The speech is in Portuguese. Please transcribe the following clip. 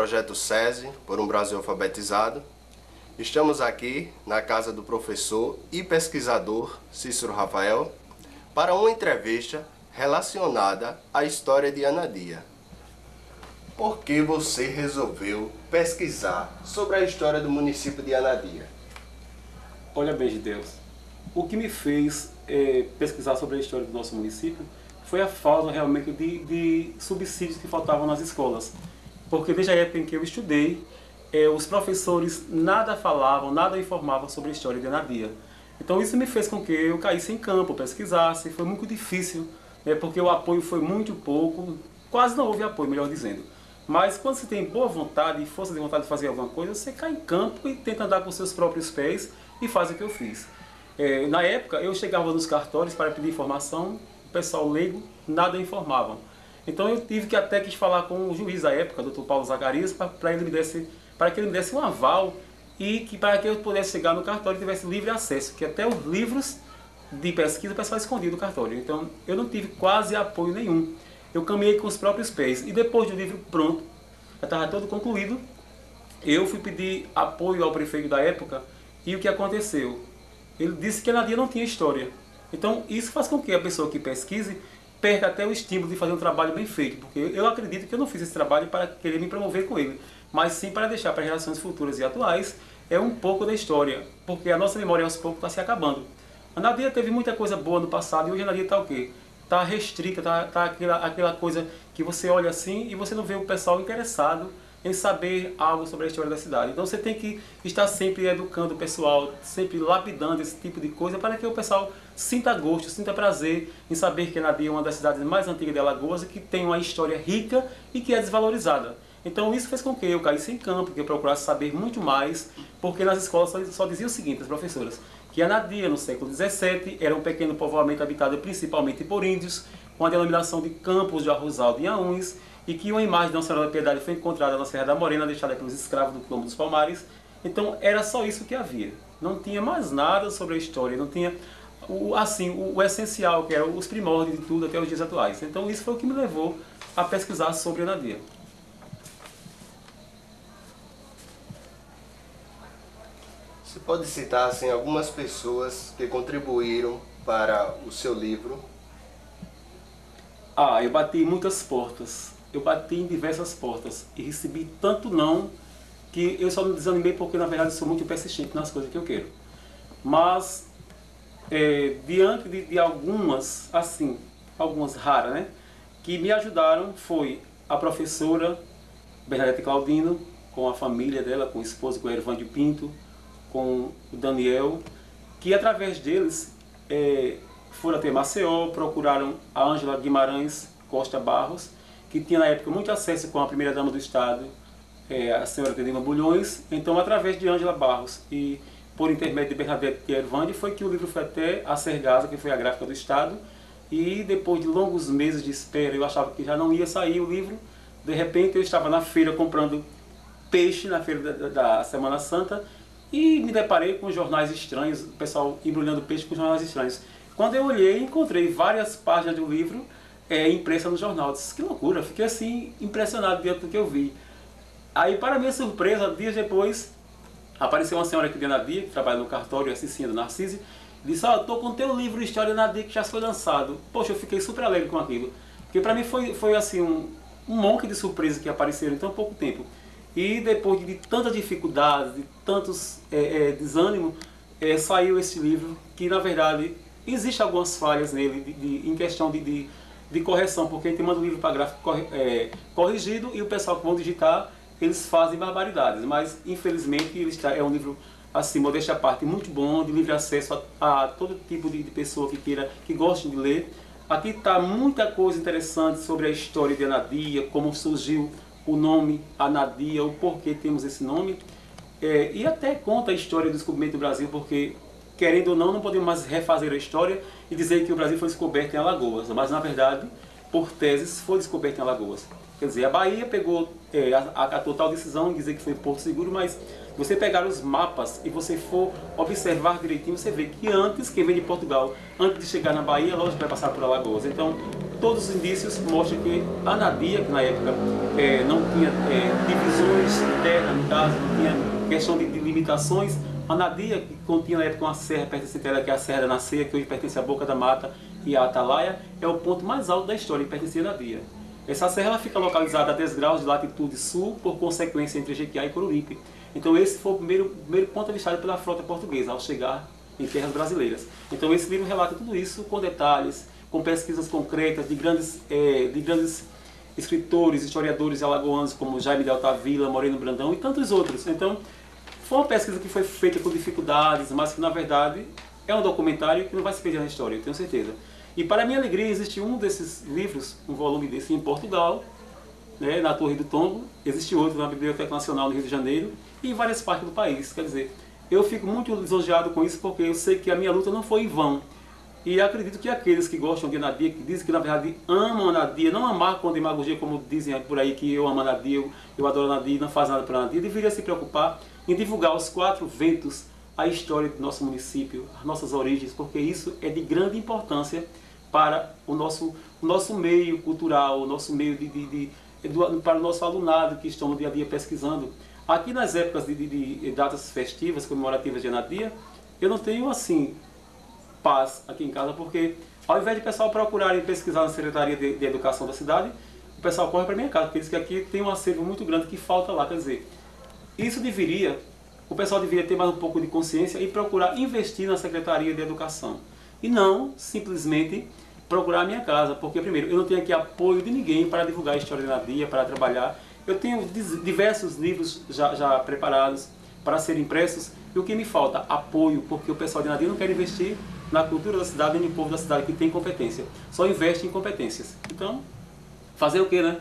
projeto SESI, por um Brasil alfabetizado. Estamos aqui na casa do professor e pesquisador Cícero Rafael para uma entrevista relacionada à história de Anadia. Por que você resolveu pesquisar sobre a história do município de Anadia? Olha bem de Deus, o que me fez pesquisar sobre a história do nosso município foi a falta realmente de subsídios que faltavam nas escolas. Porque desde a época em que eu estudei, os professores nada falavam, nada informavam sobre a história de Anadia. Então isso me fez com que eu caísse em campo, pesquisasse, foi muito difícil, porque o apoio foi muito pouco, quase não houve apoio, melhor dizendo. Mas quando você tem boa vontade e força de vontade de fazer alguma coisa, você cai em campo e tenta andar com seus próprios pés e faz o que eu fiz. Na época eu chegava nos cartórios para pedir informação, o pessoal leigo nada informavam. Então eu tive que até falar com o juiz da época, Dr. Paulo Zacarias, para que ele me desse um aval e para que eu pudesse chegar no cartório e tivesse livre acesso, que até os livros de pesquisa o pessoal escondia do cartório. Então eu não tive quase apoio nenhum. Eu caminhei com os próprios pés e depois do livro pronto, já estava todo concluído, eu fui pedir apoio ao prefeito da época e o que aconteceu? Ele disse que Anadia não tinha história. Então isso faz com que a pessoa que pesquise perca até o estímulo de fazer um trabalho bem feito, porque eu acredito que eu não fiz esse trabalho para querer me promover com ele, mas sim para deixar para gerações futuras e atuais um pouco da história, porque a nossa memória aos poucos está se acabando. Anadia teve muita coisa boa no passado e hoje Anadia está o quê? Está restrita, está aquela coisa que você olha assim e você não vê o pessoal interessado em saber algo sobre a história da cidade. Então você tem que estar sempre educando o pessoal, sempre lapidando esse tipo de coisa para que o pessoal sinta gosto, sinta prazer em saber que Anadia é uma das cidades mais antigas de Alagoas e que tem uma história rica e que é desvalorizada. Então isso fez com que eu caísse em campo, que eu procurasse saber muito mais, porque nas escolas só dizia o seguinte, as professoras, que Anadia no século XVII era um pequeno povoamento habitado principalmente por índios, com a denominação de Campos de Arrozal de Inhaúns, e que uma imagem de Nossa Senhora da Piedade foi encontrada na Serra da Morena, deixada pelos escravos do Quilombo dos Palmares. Então era só isso que havia. Não tinha mais nada sobre a história, não tinha o essencial, que eram os primórdios de tudo até os dias atuais. Então isso foi o que me levou a pesquisar sobre Anadia. Você pode citar assim, algumas pessoas que contribuíram para o seu livro? Eu bati em muitas portas. Eu bati em diversas portas e recebi tanto não que eu só me desanimei porque na verdade sou muito persistente nas coisas que eu quero. Mas diante de algumas, assim, algumas raras, né, que me ajudaram foi a professora Bernadette Claudino, com a família dela, com o esposo, com o Ervândio Pinto, com o Daniel, que através deles foram até Maceió, procuraram a Ângela Guimarães Costa Barros, que tinha na época muito acesso com a primeira-dama do Estado, a senhora Tedema Bulhões. Então, através de Ângela Barros e por intermédio de Bernadette e Ervande, foi que o livro foi até a Sergasa, que foi a gráfica do Estado, e depois de longos meses de espera, eu achava que já não ia sair o livro. De repente, eu estava na feira comprando peixe, na feira da Semana Santa, e me deparei com jornais estranhos, o pessoal embrulhando peixe com jornais estranhos. Quando eu olhei, encontrei várias páginas do livro impressa no jornal. Eu disse, que loucura, fiquei assim impressionado diante do que eu vi. Aí, para minha surpresa, dias depois, apareceu uma senhora aqui de Anadia, que trabalha no cartório, a Cicinha do Narcise, e disse, estou com o teu livro História de Anadia que já foi lançado. Poxa, eu fiquei super alegre com aquilo, porque para mim foi assim um monte de surpresas que apareceram em tão pouco tempo. E depois de tantas dificuldades, de tantos desânimos, saiu esse livro, que na verdade existe algumas falhas nele em questão de correção, porque a gente manda o livro para gráfico corrigido e o pessoal que vão digitar, eles fazem barbaridades, mas infelizmente ele é um livro, assim, modéstia à parte, muito bom, de livre acesso a todo tipo de pessoa que goste de ler. Aqui está muita coisa interessante sobre a história de Anadia, como surgiu o nome Anadia, o porquê temos esse nome, e até conta a história do descobrimento do Brasil, porque, querendo ou não podemos mais refazer a história e dizer que o Brasil foi descoberto em Alagoas, mas na verdade, por teses, foi descoberto em Alagoas. Quer dizer, a Bahia pegou a total decisão em dizer que foi Porto Seguro, mas se você pegar os mapas e você for observar direitinho, você vê que antes, quem vem de Portugal, antes de chegar na Bahia, lógico, vai passar por Alagoas. Então, todos os indícios mostram que a Anadia, que na época não tinha divisões de terra, no caso, não tinha questão de limitações, a Anadia, que continha na época uma serra pertencente a ela, que é a Serra da Naceia, que hoje pertence à Boca da Mata e à Atalaia, é o ponto mais alto da história e pertencia a Anadia. Essa serra ela fica localizada a 10 graus de latitude sul, por consequência entre Jequiá e Coruripe. Então esse foi o primeiro ponto avistado pela frota portuguesa ao chegar em terras brasileiras. Então esse livro relata tudo isso com detalhes, com pesquisas concretas de grandes escritores, historiadores alagoanos como Jaime de Altavila, Moreno Brandão e tantos outros. Então foi uma pesquisa que foi feita com dificuldades, mas que na verdade é um documentário que não vai se perder na história, eu tenho certeza. E para minha alegria existe um desses livros, um volume desse em Portugal, né, na Torre do Tombo, existe outro na Biblioteca Nacional do Rio de Janeiro e em várias partes do país. Quer dizer, eu fico muito lisonjeado com isso porque eu sei que a minha luta não foi em vão. E acredito que aqueles que gostam de Anadia, que dizem que na verdade amam Anadia, não amar com demagogia, como dizem por aí que eu amo Anadia, eu adoro Anadia e não faz nada para Anadia, deveria se preocupar em divulgar aos 4 ventos a história do nosso município, as nossas origens, porque isso é de grande importância para o nosso meio cultural, o nosso meio para o nosso alunado que estão no dia a dia pesquisando. Aqui nas épocas de datas festivas, comemorativas de Anadia, eu não tenho assim paz aqui em casa, porque ao invés de o pessoal procurarem pesquisar na Secretaria de Educação da cidade, o pessoal corre para minha casa, porque diz que aqui tem um acervo muito grande que falta lá. Quer dizer, o pessoal deveria ter mais um pouco de consciência e procurar investir na Secretaria de Educação. E não simplesmente procurar a minha casa, porque primeiro, eu não tenho aqui apoio de ninguém para divulgar a história de Anadia, para trabalhar. Eu tenho diversos livros já preparados para serem impressos, e o que me falta? Apoio, porque o pessoal de Anadia não quer investir na cultura da cidade, nem no povo da cidade que tem competência. Só investe em competências. Então, fazer o que, né?